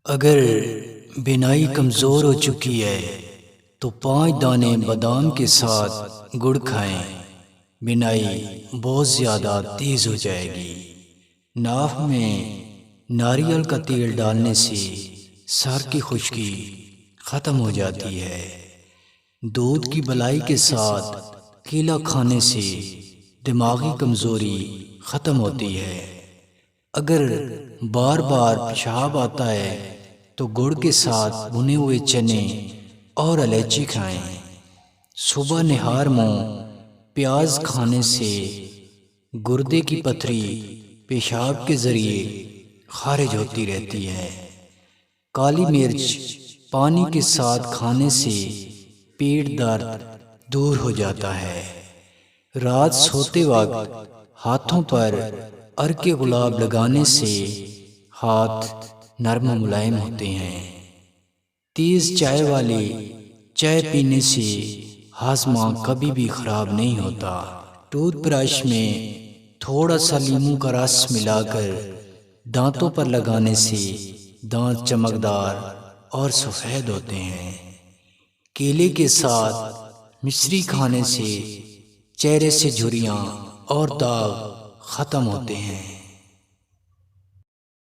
اگر بینائی کمزور ہو چکی ہے تو 5 دانے بادام کے ساتھ گڑ کھائیں، بینائی بہت زیادہ تیز ہو جائے گی۔ ناف میں ناریل کا تیل ڈالنے سے سر کی خشکی ختم ہو جاتی ہے۔ دودھ کی بلائی کے ساتھ کیلا کھانے سے دماغی کمزوری ختم ہوتی ہے۔ اگر بار بار پیشاب آتا ہے تو گڑ کے ساتھ بھنے ہوئے چنے اور الائچی کھائیں۔ صبح نہار منہ پیاز کھانے سے گردے کی پتھری پیشاب کے ذریعے خارج ہوتی رہتی ہے۔ کالی مرچ پانی کے ساتھ کھانے سے پیٹ درد دور ہو جاتا ہے۔ رات سوتے وقت ہاتھوں پر عرق گلاب لگانے سے ہاتھ نرم و ملائم ہوتے ہیں۔ تیز چائے والی چائے پینے سے ہاضمہ کبھی بھی خراب نہیں ہوتا۔ ٹوتھ برش میں تھوڑا سا لیموں کا رس ملا کر دانتوں پر لگانے سے دانت چمکدار اور سفید ہوتے ہیں۔ کیلے کے ساتھ مشری کھانے سے چہرے سے جھریاں اور داغ ختم ہوتے ہیں۔